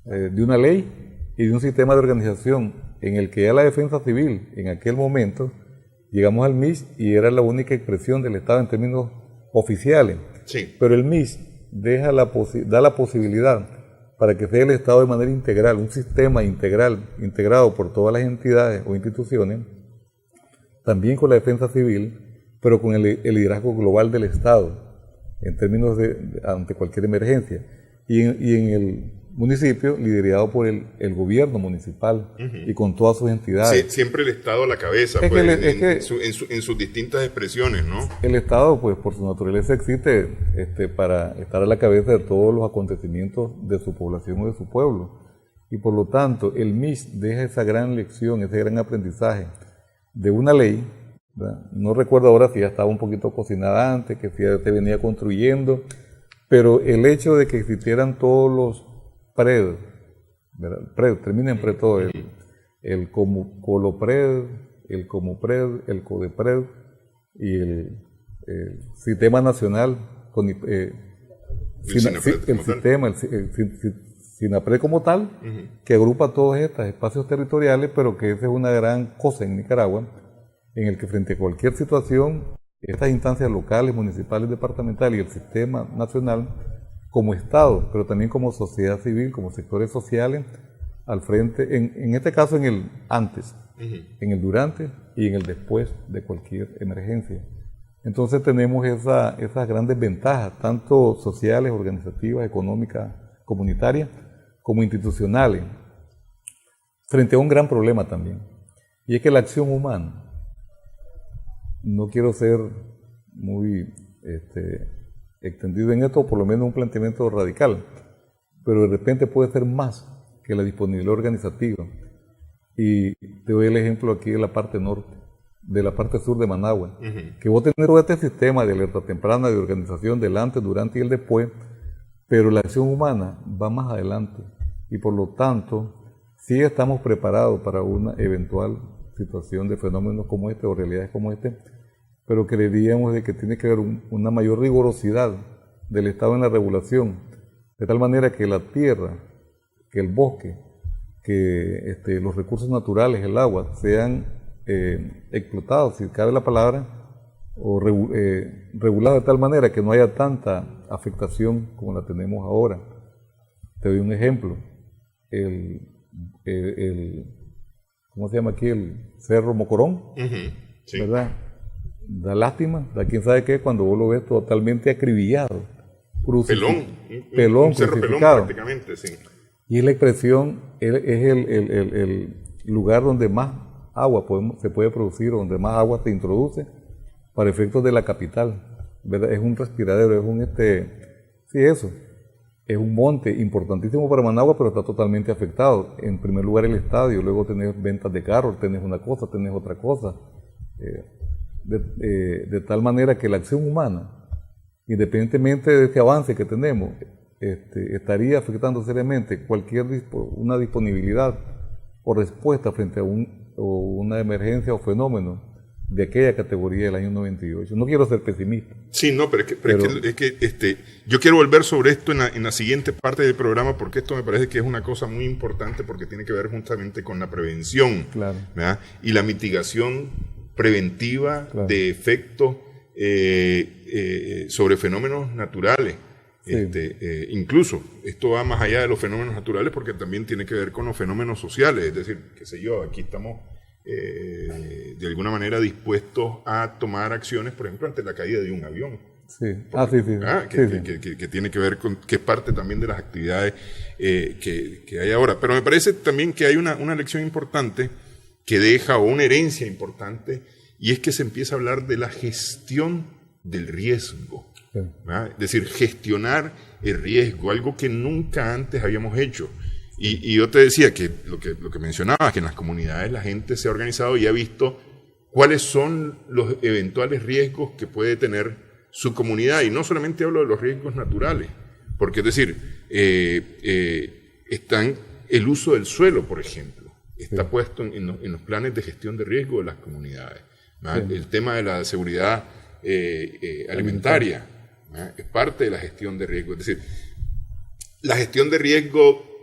de una ley y de un sistema de organización en el que ya la defensa civil en aquel momento llegamos al MIS y era la única expresión del Estado en términos oficiales. Sí. Pero el MIS da la posibilidad para que sea el Estado de manera integral, un sistema integrado por todas las entidades o instituciones, también con la defensa civil, pero con el liderazgo global del Estado, en términos ante cualquier emergencia. Y en el municipio liderado por el gobierno municipal y con todas sus entidades. Sí, siempre el Estado a la cabeza, en sus distintas expresiones, ¿no? El Estado, pues por su naturaleza existe para estar a la cabeza de todos los acontecimientos de su población o de su pueblo. Y por lo tanto, el MIS deja esa gran lección, ese gran aprendizaje de una ley, ¿verdad? No recuerdo ahora si ya estaba un poquito cocinada antes, que si ya se venía construyendo, pero el hecho de que existieran todos los PRED, termina en PRED todo, el COLOPRED, el COMOPRED, el CODEPRED y el Sistema Nacional, SINAPRED como tal, que agrupa todos estos espacios territoriales, pero que esa es una gran cosa en Nicaragua, en el que frente a cualquier situación, estas instancias locales, municipales, departamentales y el sistema nacional, como Estado, pero también como sociedad civil, como sectores sociales, al frente, en este caso en el antes, en el durante y en el después de cualquier emergencia. Entonces tenemos esas grandes ventajas, tanto sociales, organizativas, económicas, comunitarias, como institucionales, frente a un gran problema también, y es que la acción humana, no quiero ser muy extendido en esto, por lo menos un planteamiento radical, pero de repente puede ser más que la disponibilidad organizativa. Y te doy el ejemplo aquí de la parte norte, de la parte sur de Managua, que vos tenés todo este sistema de alerta temprana, de organización del antes, durante y el después, pero la acción humana va más adelante y por lo tanto sí estamos preparados para una eventual situación de fenómenos como este o realidades como este, pero creeríamos de que tiene que haber una mayor rigurosidad del Estado en la regulación, de tal manera que la tierra, que el bosque, que los recursos naturales, el agua, sean explotados, si cabe la palabra, o regulado de tal manera que no haya tanta afectación como la tenemos ahora. Te doy un ejemplo. ¿Cómo se llama aquí? El Cerro Mocorón, sí. ¿verdad? Da lástima, da quién sabe qué, cuando vos lo ves totalmente acribillado. Pelón, un cerro pelón prácticamente, sí. Y la expresión es el lugar donde más agua se puede producir, donde más agua se introduce para efectos de la capital, ¿verdad? Es un respiradero, es un monte importantísimo para Managua, pero está totalmente afectado. En primer lugar el estadio, luego tenés ventas de carros, tenés una cosa, tenés otra cosa, de tal manera que la acción humana, independientemente de este avance que tenemos, estaría afectando seriamente una disponibilidad o respuesta frente a una emergencia o fenómeno de aquella categoría del año 98. No quiero ser pesimista. Sí, no, pero es que yo quiero volver sobre esto en la siguiente parte del programa, porque esto me parece que es una cosa muy importante, porque tiene que ver justamente con la prevención, claro, ¿verdad? Y la mitigación preventiva, claro, de efectos sobre fenómenos naturales. Sí. Incluso esto va más allá de los fenómenos naturales, porque también tiene que ver con los fenómenos sociales. Es decir, qué sé yo, aquí estamos de alguna manera dispuestos a tomar acciones, por ejemplo, ante la caída de un avión. Sí. Que tiene que ver con, que es parte también de las actividades que hay ahora. Pero me parece también que hay una lección importante que deja, o una herencia importante, y es que se empieza a hablar de la gestión del riesgo. Sí. Es decir, gestionar el riesgo, algo que nunca antes habíamos hecho. Y yo te decía que lo que mencionabas, que en las comunidades la gente se ha organizado y ha visto cuáles son los eventuales riesgos que puede tener su comunidad. Y no solamente hablo de los riesgos naturales, porque es decir, están el uso del suelo, por ejemplo, está sí, puesto en los planes de gestión de riesgo de las comunidades. Sí. El tema de la seguridad alimentaria es parte de la gestión de riesgo. Es decir, la gestión de riesgo,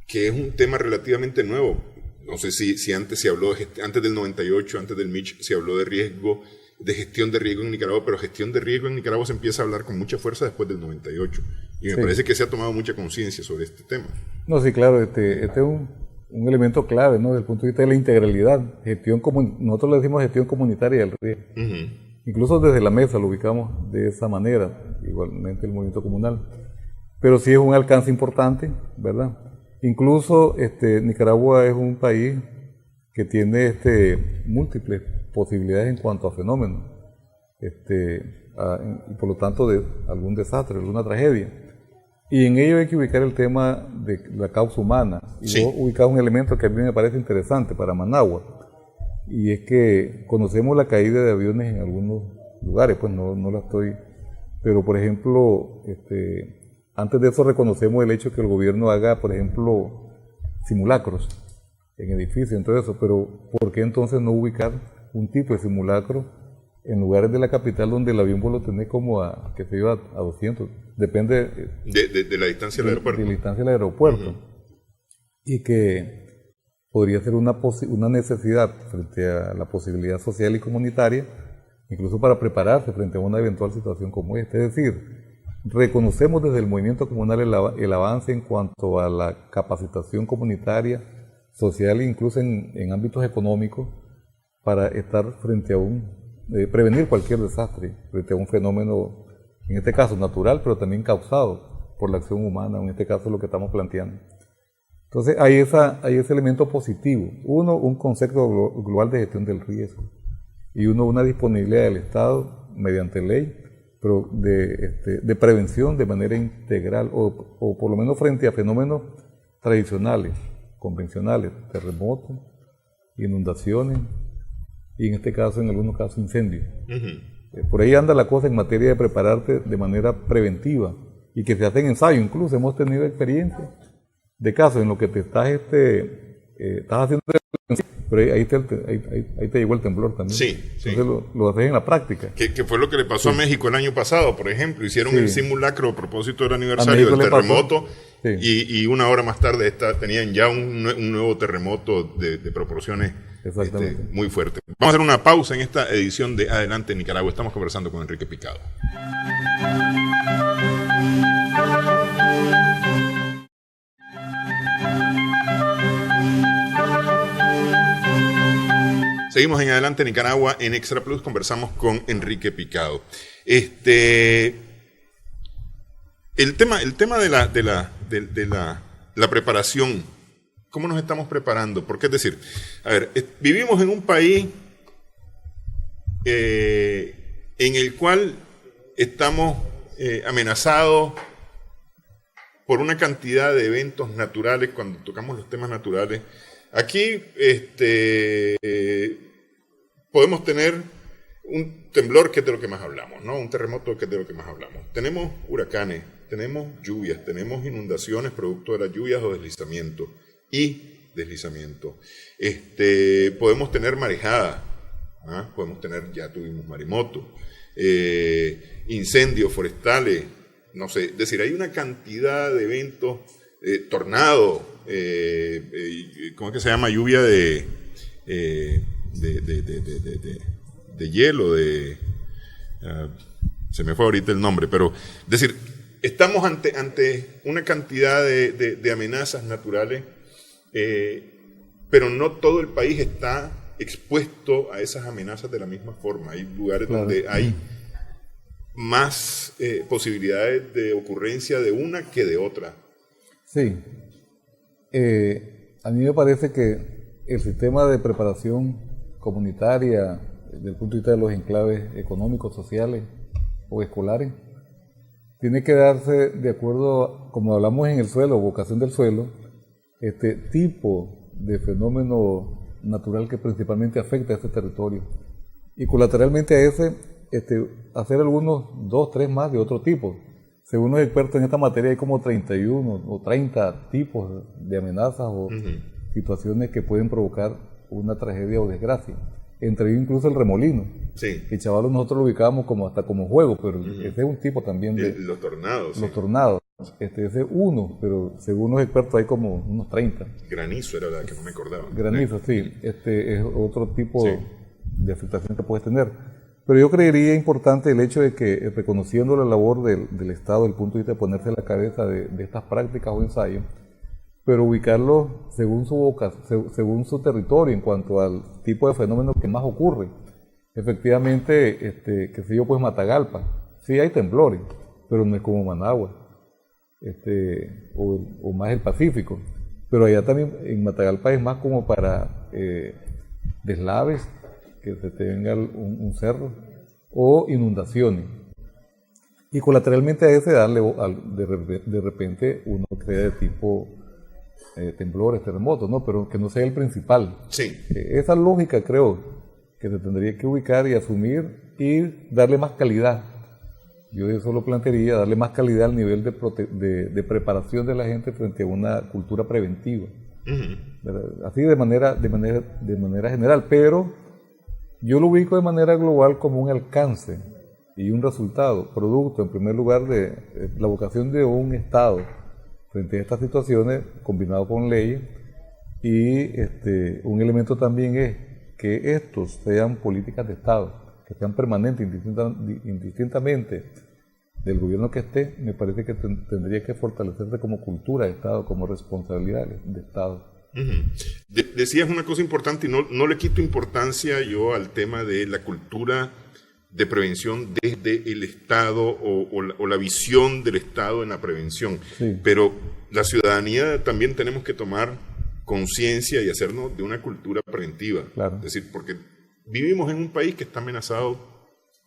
que es un tema relativamente nuevo. No sé si antes se habló, antes del 98, antes del Mitch, se habló de gestión de riesgo en Nicaragua, pero gestión de riesgo en Nicaragua se empieza a hablar con mucha fuerza después del 98. Y me parece que se ha tomado mucha conciencia sobre este tema. No, sí, claro, este es un elemento clave, ¿no? Desde el punto de vista de la integralidad. Nosotros le decimos gestión comunitaria del riesgo. Incluso desde la mesa lo ubicamos de esa manera, igualmente el movimiento comunal. Pero sí es un alcance importante, ¿verdad? Incluso Nicaragua es un país que tiene múltiples posibilidades en cuanto a fenómenos, y por lo tanto de algún desastre, alguna tragedia. Y en ello hay que ubicar el tema de la causa humana. Y sí, vos ubicás un elemento que a mí me parece interesante para Managua, y es que conocemos la caída de aviones en algunos lugares, pues no la estoy... Pero por ejemplo, antes de eso reconocemos el hecho que el gobierno haga, por ejemplo, simulacros en edificios, entonces eso, pero ¿por qué entonces no ubicar un tipo de simulacro en lugares de la capital donde el avión vos lo tenés como que se iba a 200? Depende de la distancia del aeropuerto. De la distancia del aeropuerto. Y que podría ser una necesidad frente a la posibilidad social y comunitaria, incluso para prepararse frente a una eventual situación como esta. Es decir, reconocemos desde el movimiento comunal el avance en cuanto a la capacitación comunitaria, social e incluso en ámbitos económicos, para estar frente a prevenir cualquier desastre, frente a un fenómeno, en este caso natural, pero también causado por la acción humana, en este caso lo que estamos planteando. Entonces hay ese elemento positivo. Uno, un concepto global de gestión del riesgo, y una disponibilidad del Estado mediante ley, pero de prevención de manera integral, o por lo menos frente a fenómenos tradicionales, convencionales, terremotos, inundaciones, y en este caso, en algunos casos, incendios. Por ahí anda la cosa en materia de prepararte de manera preventiva, y que se hacen ensayos. Incluso hemos tenido experiencias de casos en los que te estás haciendo, pero ahí te llegó el temblor también. Sí, sí. Entonces lo haces en la práctica. Que fue lo que le pasó a México el año pasado, por ejemplo. Hicieron el simulacro a propósito del aniversario del terremoto, y una hora más tarde tenían ya un nuevo terremoto de proporciones Exactamente. muy fuerte. Vamos a hacer una pausa en esta edición de Adelante Nicaragua. Estamos conversando con Enrique Picado. Seguimos en Adelante Nicaragua en Extra Plus, conversamos con Enrique Picado. El tema de la preparación, ¿cómo nos estamos preparando? Porque es decir, a ver, vivimos en un país en el cual estamos amenazados por una cantidad de eventos naturales. Cuando tocamos los temas naturales, aquí podemos tener un temblor, que es de lo que más hablamos, ¿no? Un terremoto, que es de lo que más hablamos. Tenemos huracanes, tenemos lluvias, tenemos inundaciones producto de las lluvias o deslizamientos. Podemos tener marejadas, podemos tener, ya tuvimos maremoto, incendios forestales, no sé, es decir, hay una cantidad de eventos, tornados, ¿cómo es que se llama? Lluvia de hielo, se me fue ahorita el nombre, pero es decir, estamos ante una cantidad de amenazas naturales, pero no todo el país está expuesto a esas amenazas de la misma forma. Hay lugares donde hay más posibilidades de ocurrencia de una que de otra. Sí. A mí me parece que el sistema de preparación comunitaria, desde el punto de vista de los enclaves económicos, sociales o escolares, tiene que darse de acuerdo, como hablamos en el suelo, vocación del suelo, este tipo de fenómeno natural que principalmente afecta a este territorio. Y colateralmente a ese, hacer algunos 2, 3 más de otro tipo. Según los expertos en esta materia, hay como 31 o 30 tipos de amenazas o situaciones que pueden provocar una tragedia o desgracia. Entre ellos incluso el remolino. Sí. Que chavalos nosotros lo ubicamos hasta como juego, pero ese es un tipo también de... Los tornados. Los tornados. Ese es uno, pero según los expertos hay como unos 30. Granizo era la que no me acordaba. Granizo, sí. Es otro tipo de afectación que puedes tener. Pero yo creería importante el hecho de que, reconociendo la labor del Estado, desde el punto de vista de ponerse a la cabeza de estas prácticas o ensayos, pero ubicarlo según según su territorio en cuanto al tipo de fenómeno que más ocurre. Efectivamente, qué sé yo, pues Matagalpa, sí hay temblores, pero no es como Managua, o más el Pacífico. Pero allá también, en Matagalpa, es más como para deslaves, que se tenga un cerro, o inundaciones. Y colateralmente a ese darle, de repente, uno crea de tipo temblores, terremotos, ¿no? Pero que no sea el principal. Sí. Esa lógica creo que se tendría que ubicar y asumir y darle más calidad. Yo eso lo plantearía, darle más calidad al nivel de preparación de la gente frente a una cultura preventiva. Así de manera general, pero yo lo ubico de manera global como un alcance y un resultado, producto en primer lugar de la vocación de un Estado frente a estas situaciones, combinado con leyes, y un elemento también es que estos sean políticas de Estado, que sean permanentes, indistintamente del gobierno que esté. Me parece que tendría que fortalecerse como cultura de Estado, como responsabilidad de Estado. Decías una cosa importante y no le quito importancia yo al tema de la cultura de prevención desde el Estado o la visión del Estado en la prevención. Sí. Pero la ciudadanía también tenemos que tomar conciencia y hacernos de una cultura preventiva. Claro. Es decir, porque vivimos en un país que está amenazado,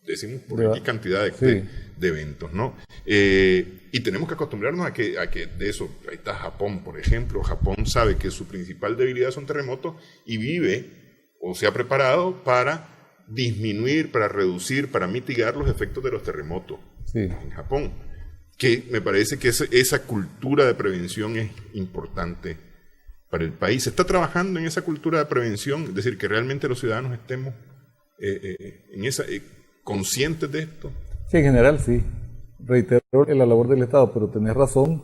decimos, por aquí cantidad de eventos, ¿no? Y tenemos que acostumbrarnos a que de eso, ahí está Japón, por ejemplo. Japón sabe que su principal debilidad son terremotos y vive o se ha preparado para disminuir, para reducir, para mitigar los efectos de los terremotos en Japón. Que me parece que esa cultura de prevención es importante para el país. ¿Se está trabajando en esa cultura de prevención? Es decir, que realmente los ciudadanos estemos conscientes de esto. Sí, en general sí. Reitero la labor del Estado, pero tenés razón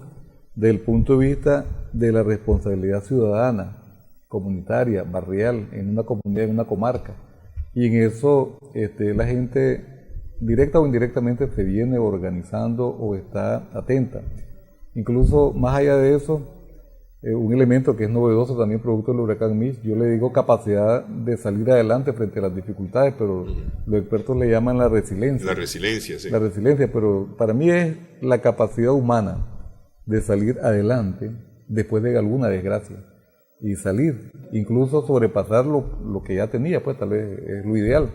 desde el punto de vista de la responsabilidad ciudadana comunitaria, barrial, en una comunidad, en una comarca. Y en eso la gente, directa o indirectamente, se viene organizando o está atenta. Incluso más allá de eso, un elemento que es novedoso también producto del huracán Mitch, yo le digo capacidad de salir adelante frente a las dificultades, pero los expertos le llaman la resiliencia. La resiliencia, sí. La resiliencia, pero para mí es la capacidad humana de salir adelante después de alguna desgracia y salir, incluso sobrepasar lo que ya tenía, pues tal vez es lo ideal,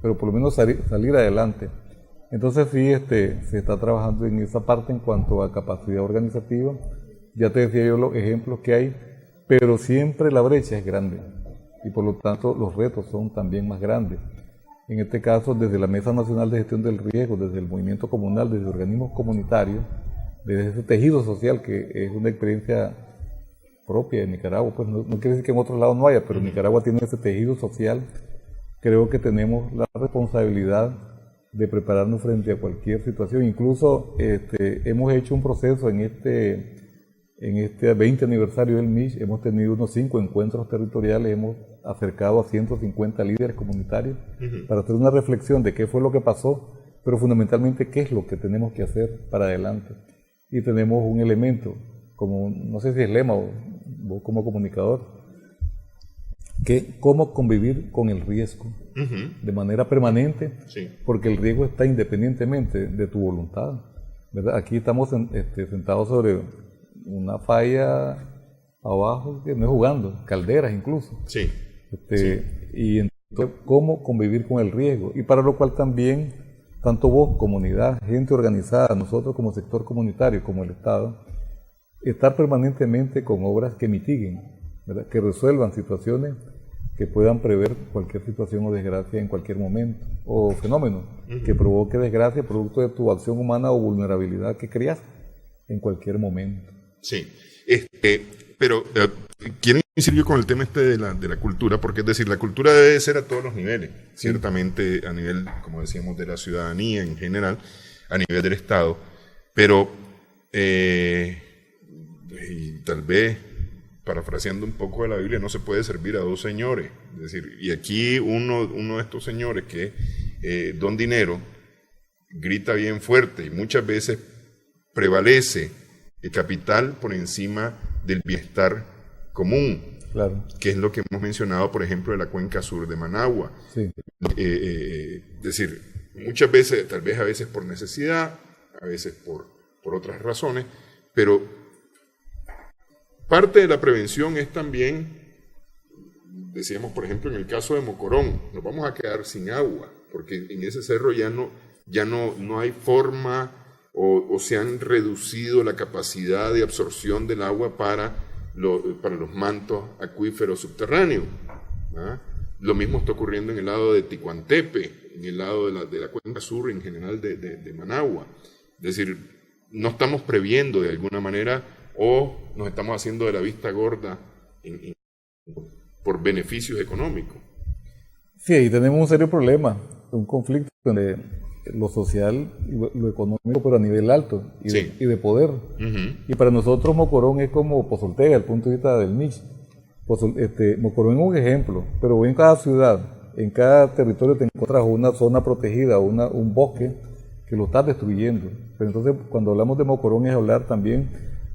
pero por lo menos salir adelante. Entonces sí, se está trabajando en esa parte en cuanto a capacidad organizativa. Ya te decía yo los ejemplos que hay, pero siempre la brecha es grande y por lo tanto los retos son también más grandes. En este caso, desde la Mesa Nacional de Gestión del Riesgo, desde el movimiento comunal, desde organismos comunitarios, desde ese tejido social que es una experiencia propia de Nicaragua, pues no quiere decir que en otros lados no haya, pero Nicaragua tiene ese tejido social. Creo que tenemos la responsabilidad de prepararnos frente a cualquier situación. Incluso hemos hecho un proceso en este 20 aniversario del Mitch, hemos tenido unos 5 encuentros territoriales, hemos acercado a 150 líderes comunitarios para hacer una reflexión de qué fue lo que pasó, pero fundamentalmente qué es lo que tenemos que hacer para adelante. Y tenemos un elemento, como no sé si es lema o vos como comunicador, que cómo convivir con el riesgo de manera permanente, porque el riesgo está independientemente de tu voluntad, ¿verdad? Aquí estamos sentados sobre una falla abajo que no es jugando, calderas incluso. Y entonces, ¿cómo convivir con el riesgo? Y para lo cual también, tanto vos, comunidad, gente organizada, nosotros como sector comunitario, como el Estado, estar permanentemente con obras que mitiguen, ¿verdad? Que resuelvan situaciones que puedan prever cualquier situación o desgracia en cualquier momento, o fenómeno que provoque desgracia producto de tu acción humana o vulnerabilidad que creas en cualquier momento. Sí, pero quiero incidir yo con el tema de la cultura, porque es decir, la cultura debe ser a todos los niveles, ciertamente a nivel, como decíamos, de la ciudadanía en general, a nivel del Estado, pero y tal vez, parafraseando un poco de la Biblia, no se puede servir a dos señores, es decir, y aquí uno de estos señores que don dinero grita bien fuerte y muchas veces prevalece el capital por encima del bienestar común, que es lo que hemos mencionado, por ejemplo, de la cuenca sur de Managua. Es decir, muchas veces, tal vez a veces por necesidad, a veces por otras razones, pero parte de la prevención es también, decíamos, por ejemplo, en el caso de Mocorón, nos vamos a quedar sin agua, porque en ese cerro ya no hay forma o se han reducido la capacidad de absorción del agua para los mantos acuíferos subterráneos. Lo mismo está ocurriendo en el lado de Ticuantepe, en el lado de la cuenca sur en general de Managua. Es decir, no estamos previendo de alguna manera o nos estamos haciendo de la vista gorda por beneficios económicos. Sí, ahí tenemos un serio problema, un conflicto entre lo social y lo económico, pero a nivel alto y de poder. Y para nosotros Mocorón es como Pozoltega, desde el punto de vista del Mitch. Mocorón es un ejemplo, pero en cada ciudad, en cada territorio te encuentras una zona protegida, un bosque que lo estás destruyendo. Pero entonces cuando hablamos de Mocorón es hablar también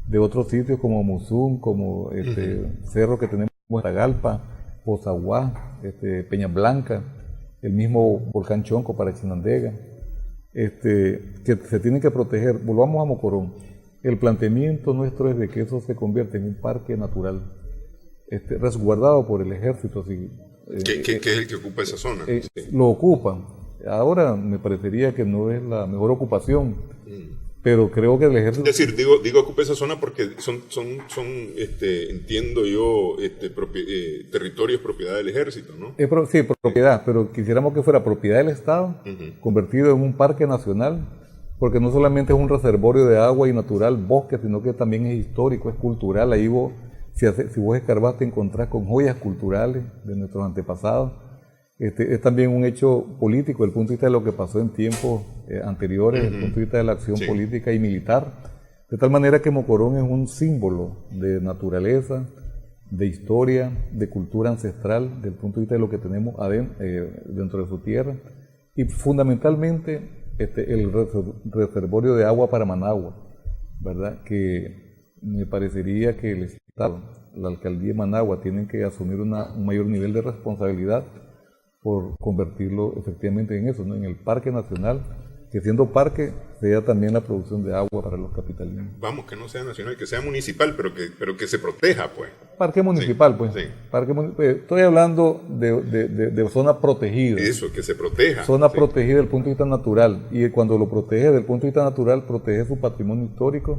de otros sitios como Musún, como cerro que tenemos en Tagalpa, Pozaguá, Peña Blanca, el mismo volcán Chonco para Chinandega, que se tienen que proteger. Volvamos a Mocorón. El planteamiento nuestro es de que eso se convierta en un parque natural, resguardado por el ejército. ¿Qué es el que ocupa esa zona? Lo ocupan. Ahora me parecería que no es la mejor ocupación, pero creo que el ejército... Es decir, digo ocupa esa zona porque son entiendo yo, territorios propiedad del ejército, ¿no? Sí, propiedad, pero quisiéramos que fuera propiedad del Estado, convertido en un parque nacional, porque no solamente es un reservorio de agua y natural, bosque, sino que también es histórico, es cultural. Ahí vos, si vos escarbás, te encontrás con joyas culturales de nuestros antepasados. Es también un hecho político, desde el punto de vista de lo que pasó en tiempos anteriores, desde el punto de vista de la acción política y militar, de tal manera que Mocorón es un símbolo de naturaleza, de historia, de cultura ancestral, desde el punto de vista de lo que tenemos dentro de su tierra, y fundamentalmente el reservorio de agua para Managua, ¿verdad? Que me parecería que el Estado, la alcaldía de Managua, tienen que asumir un mayor nivel de responsabilidad por convertirlo efectivamente en eso, ¿no? En el Parque Nacional, que siendo parque sea también la producción de agua para los capitalinos. Vamos, que no sea nacional, que sea municipal, pero que se proteja, pues. Parque municipal, sí, pues. Sí. Estoy hablando de zona protegida. Eso, que se proteja. Zona protegida desde el punto de vista natural. Y cuando lo protege desde el punto de vista natural, protege su patrimonio histórico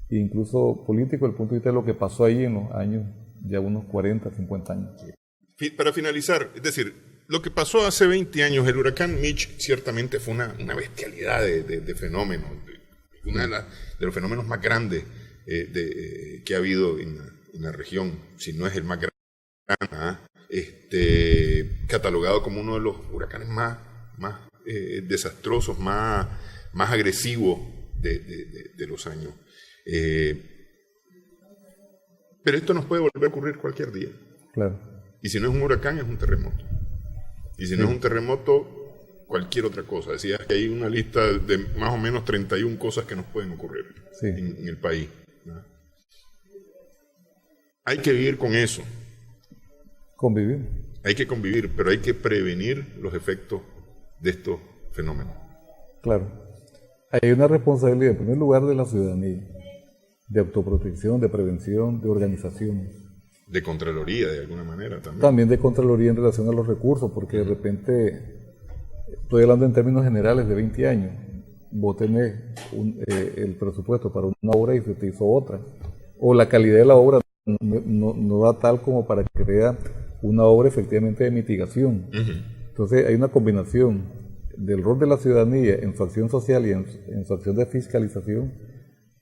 e incluso político, desde el punto de vista de lo que pasó ahí en los años, ya unos 40, 50 años. Para finalizar, es decir, lo que pasó hace 20 años, el huracán Mitch, ciertamente fue una bestialidad de fenómenos, uno de los fenómenos más grandes que ha habido en la región, si no es el más grande, catalogado como uno de los huracanes más desastrosos, más agresivos de los años. Pero esto nos puede volver a ocurrir cualquier día. Claro. Y si no es un huracán, es un terremoto. Y si no es un terremoto, cualquier otra cosa. Decías que hay una lista de más o menos 31 cosas que nos pueden ocurrir en el país, ¿no? Hay que vivir con eso. Convivir. Hay que convivir, pero hay que prevenir los efectos de estos fenómenos. Claro. Hay una responsabilidad, en primer lugar, de la ciudadanía, de autoprotección, de prevención, de organización. De Contraloría, de alguna manera también. También de Contraloría en relación a los recursos, porque de repente, estoy hablando en términos generales de 20 años, vos tenés el presupuesto para una obra y se te hizo otra. O la calidad de la obra no da tal como para que vea una obra efectivamente de mitigación. Entonces hay una combinación del rol de la ciudadanía en su acción social y en su acción de fiscalización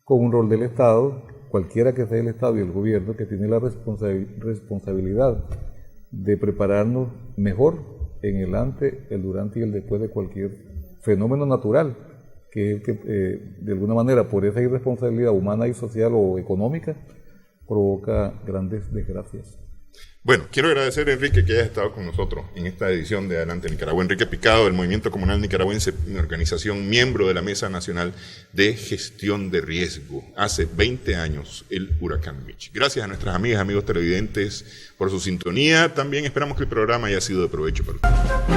con un rol del Estado, cualquiera que sea el Estado y el gobierno, que tiene la responsabilidad de prepararnos mejor en el antes, el durante y el después de cualquier fenómeno natural, que es el que de alguna manera por esa irresponsabilidad humana y social o económica provoca grandes desgracias. Bueno, quiero agradecer a Enrique que haya estado con nosotros en esta edición de Adelante Nicaragua. Enrique Picado, del Movimiento Comunal Nicaragüense, una organización miembro de la Mesa Nacional de Gestión de Riesgo. Hace 20 años el huracán Mitch. Gracias a nuestras amigas y amigos televidentes por su sintonía. También esperamos que el programa haya sido de provecho para ustedes.